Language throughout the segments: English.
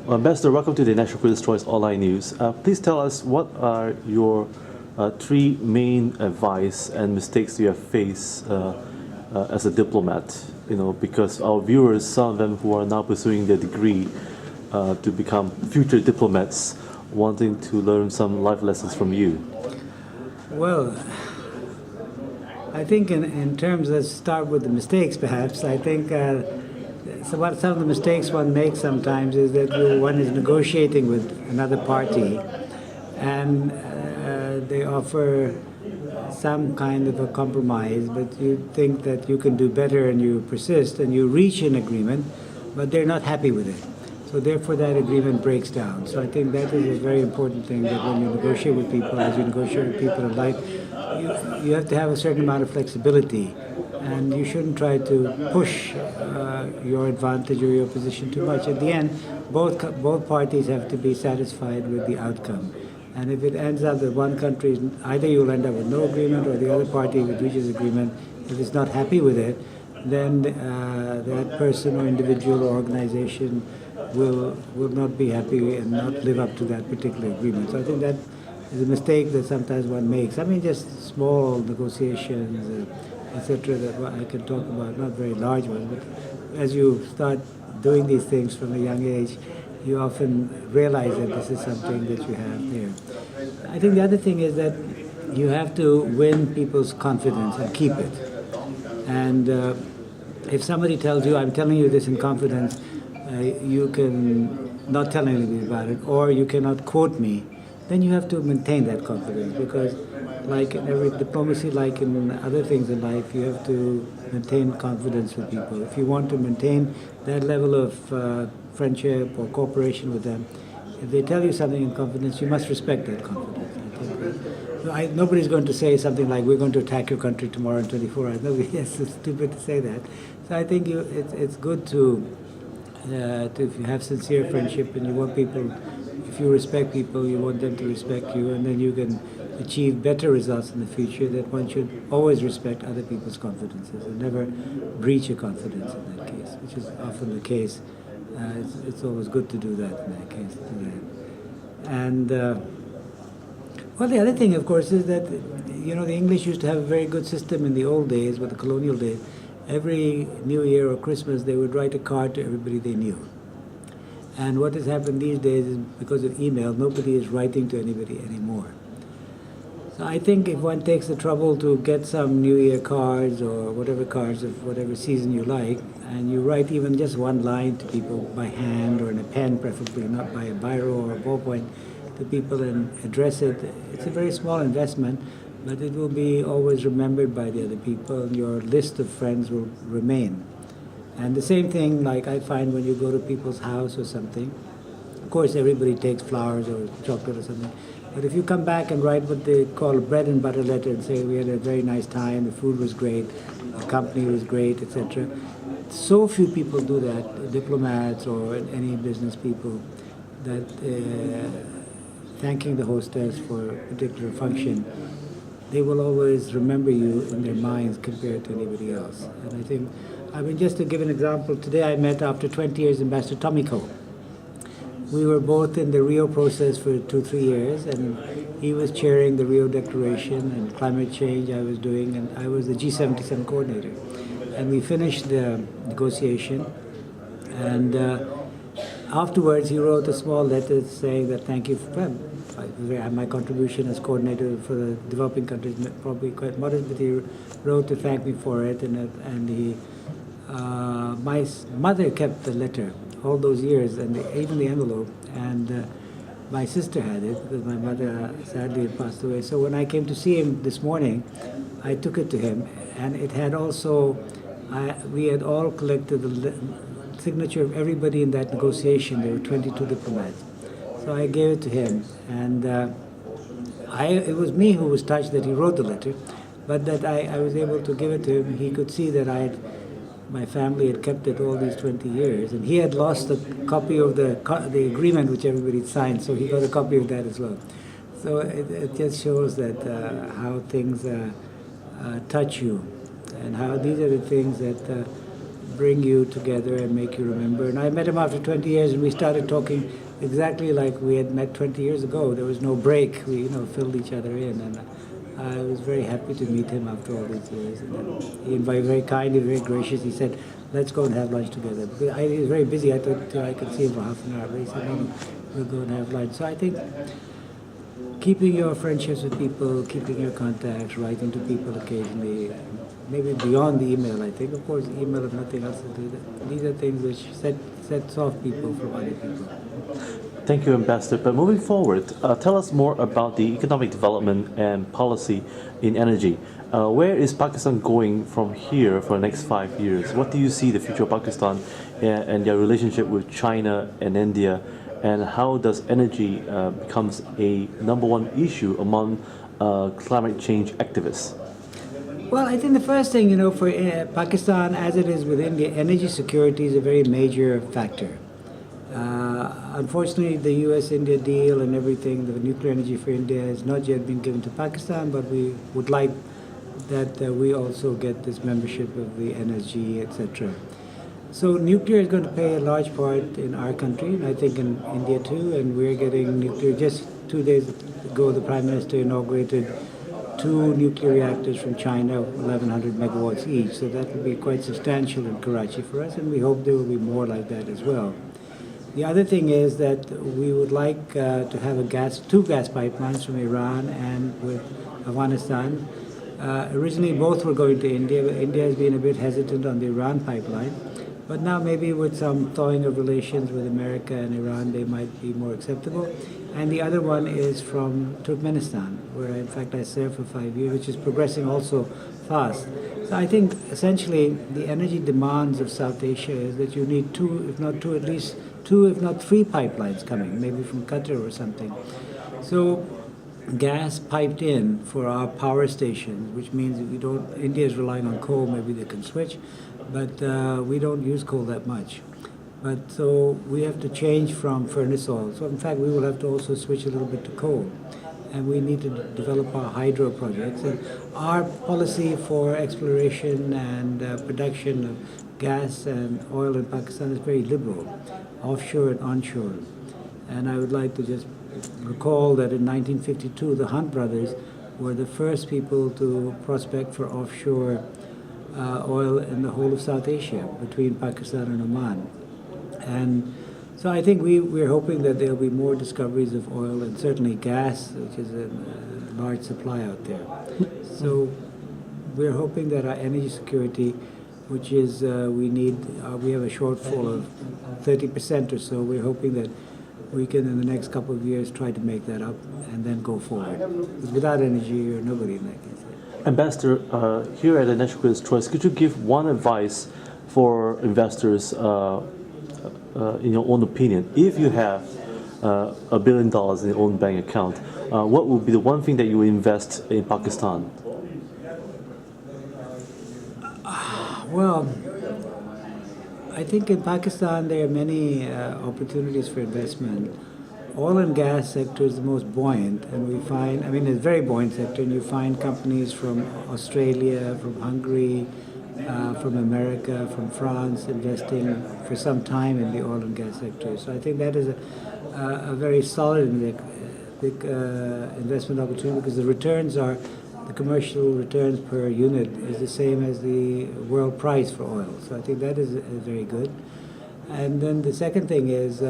Ambassador, welcome to the National Critics' Choice Online News. Please tell us what are your three main advice and mistakes you have faced as a diplomat. You know, because our viewers, some of them who are now pursuing their degree to become future diplomats, wanting to learn some life lessons from you. Well, I think in terms, let's start with the mistakes perhaps. I think some of the mistakes one makes sometimes is that one is negotiating with another party and they offer some kind of a compromise, but you think that you can do better and you persist and you reach an agreement, but they're not happy with it. So therefore that agreement breaks down. So I think that is a very important thing, that when you negotiate with people, as you negotiate with people in life, you have to have a certain amount of flexibility, and you shouldn't try to push your advantage or your position too much. At the end, both parties have to be satisfied with the outcome. And if it ends up that one country, either you'll end up with no agreement or the other party reaches agreement, if it's not happy with it, then that person or individual or organization will not be happy and not live up to that particular agreement. So I think that is a mistake that sometimes one makes. I mean, just small negotiations, etc., that I can talk about, not very large ones, but as you start doing these things from a young age, you often realize that this is something that you have there. I think the other thing is that you have to win people's confidence and keep it. And if somebody tells you, I'm telling you this in confidence, you can not tell anybody about it, or you cannot quote me, then you have to maintain that confidence, because like in every diplomacy, like in other things in life, you have to maintain confidence with people. If you want to maintain that level of friendship or cooperation with them, if they tell you something in confidence, you must respect that confidence. Nobody's going to say something like, we're going to attack your country tomorrow in 24 hours. Nobody, it's stupid to say that. So I think it's good to if you have sincere friendship and you want people, if you respect people, you want them to respect you, and then you can achieve better results in the future, that one should always respect other people's confidences and never breach a confidence in that case, which is often the case. It's always good to do that in that case. And well, the other thing, of course, is that, you know, the English used to have a very good system in the old days, with the colonial days. Every New Year or Christmas, they would write a card to everybody they knew. And what has happened these days is, because of email, nobody is writing to anybody anymore. So I think if one takes the trouble to get some New Year cards or whatever cards of whatever season you like, and you write even just one line to people by hand or in a pen, preferably, not by a biro or a ballpoint, to people and address it, it's a very small investment, but it will be always remembered by the other people, and your list of friends will remain. And the same thing, like I find when you go to people's house or something, of course everybody takes flowers or chocolate or something, but if you come back and write what they call a bread and butter letter and say, we had a very nice time, the food was great, the company was great, etc. So few people do that, diplomats or any business people, that thanking the hostess for a particular function, they will always remember you in their minds compared to anybody else. And I think, I mean, just to give an example, today I met, after 20 years, Ambassador Tomiko. We were both in the Rio process for 2-3 years, and he was chairing the Rio Declaration, and climate change I was doing, and I was the G77 coordinator. And we finished the negotiation, and afterwards he wrote a small letter saying that thank you for my contribution as coordinator for the developing countries, probably quite modest, but he wrote to thank me for it, and he, my mother kept the letter all those years, and even the envelope, and my sister had it, because my mother sadly had passed away. So when I came to see him this morning, I took it to him, and it had also, we had all collected the signature of everybody in that negotiation. There were 22 diplomats. So I gave it to him, and it was me who was touched that he wrote the letter, but that I was able to give it to him. He could see that my family had kept it all these 20 years, and he had lost a copy of the agreement which everybody had signed, so he got a copy of that as well. So it just shows that how things touch you, and how these are the things that bring you together and make you remember. And I met him after 20 years, and we started talking exactly like we had met 20 years ago. There was no break. We, filled each other in, and I was very happy to meet him after all these years. And then he invited, very kindly, very gracious. He said, "Let's go and have lunch together." Because he was very busy. I thought I could see him for half an hour, but he said, "No, we'll go and have lunch." So I think keeping your friendships with people, keeping your contacts, writing to people occasionally, maybe beyond the email, I think. Of course, email, if nothing else to do that. These are things which sets off people from other people. Thank you, Ambassador. But moving forward, tell us more about the economic development and policy in energy. Where is Pakistan going from here for the next 5 years? What do you see the future of Pakistan and their relationship with China and India? And how does energy becomes a number one issue among climate change activists? Well, I think the first thing, for Pakistan, as it is with India, energy security is a very major factor. Unfortunately, the U.S.-India deal and everything, the nuclear energy for India has not yet been given to Pakistan, but we would like that we also get this membership of the NSG, etc. So nuclear is going to play a large part in our country, and I think in India too, and we're getting nuclear. Just 2 days ago, the Prime Minister inaugurated 2 nuclear reactors from China, 1,100 megawatts each, so that will be quite substantial in Karachi for us, and we hope there will be more like that as well. The other thing is that we would like to have 2 gas pipelines from Iran and with Afghanistan. Originally, both were going to India, but India has been a bit hesitant on the Iran pipeline. But now maybe with some thawing of relations with America and Iran, they might be more acceptable. And the other one is from Turkmenistan, where in fact I served for 5 years, which is progressing also fast. So I think essentially the energy demands of South Asia is that you need 2, if not 2, at least 2, if not 3 pipelines coming, maybe from Qatar or something. So gas piped in for our power stations, which means if India is relying on coal, maybe they can switch. But we don't use coal that much. But so we have to change from furnace oil. So in fact, we will have to also switch a little bit to coal. And we need to develop our hydro projects. And our policy for exploration and production of gas and oil in Pakistan is very liberal, offshore and onshore. And I would like to just recall that in 1952, the Hunt brothers were the first people to prospect for offshore oil in the whole of South Asia, between Pakistan and Oman. And so I think we're hoping that there'll be more discoveries of oil and certainly gas, which is a large supply out there. So we're hoping that our energy security, which is we have a shortfall of 30% or so, we're hoping that we can in the next couple of years try to make that up and then go forward. Because without energy, you're nobody, like I said. Ambassador, here at the National Critics' Choice, could you give one advice for investors in your own opinion? If you have $1 billion in your own bank account, what would be the one thing that you would invest in Pakistan? Well, I think in Pakistan there are many opportunities for investment. Oil and gas sector is the most buoyant, and we find, it's a very buoyant sector, and you find companies from Australia, from Hungary, from America, from France, investing for some time in the oil and gas sector. So I think that is a very solid investment opportunity, because the commercial returns per unit is the same as the world price for oil. So I think that is very good. And then the second thing is,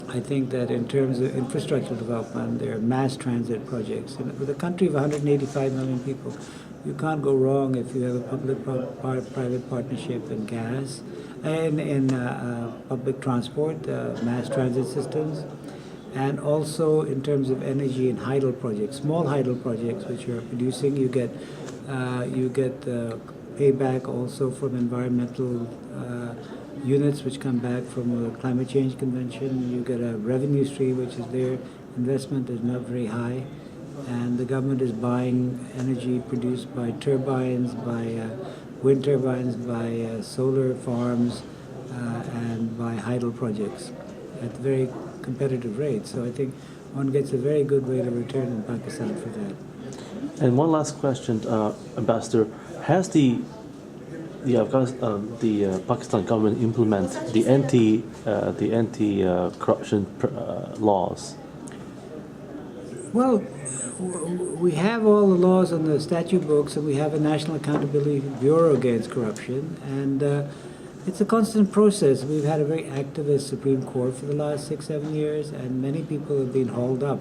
I think that in terms of infrastructure development, there are mass transit projects. And with a country of 185 million people, you can't go wrong if you have a public-private partnership in gas and in public transport, mass transit systems, and also in terms of energy and hydel projects, small hydel projects which are producing. You get payback also from environmental units which come back from the Climate Change Convention. You get a revenue stream which is there. Investment is not very high. And the government is buying energy produced by turbines, by wind turbines, by solar farms, and by hydel projects at very competitive rates. So I think one gets a very good rate of return in Pakistan for that. And one last question, Ambassador. Has the Pakistan government implements the anti laws? Well, we have all the laws on the statute books, and we have a National Accountability Bureau against corruption, and it's a constant process. We've had a very activist Supreme Court for the last 6-7 years, and many people have been hauled up,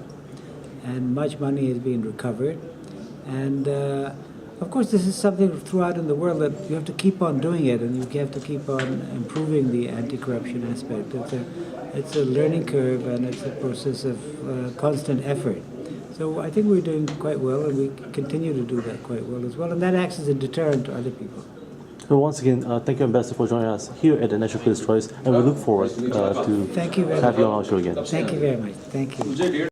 and much money has been recovered. And of course, this is something throughout in the world that you have to keep on doing it, and you have to keep on improving the anti-corruption aspect. It's a learning curve, and it's a process of constant effort. So I think we're doing quite well, and we continue to do that quite well as well, and that acts as a deterrent to other people. So once again, thank you, Ambassador, for joining us here at the National Police Choice, and we look forward to Thank you very have much. you on our show again. Thank you very much. Thank you.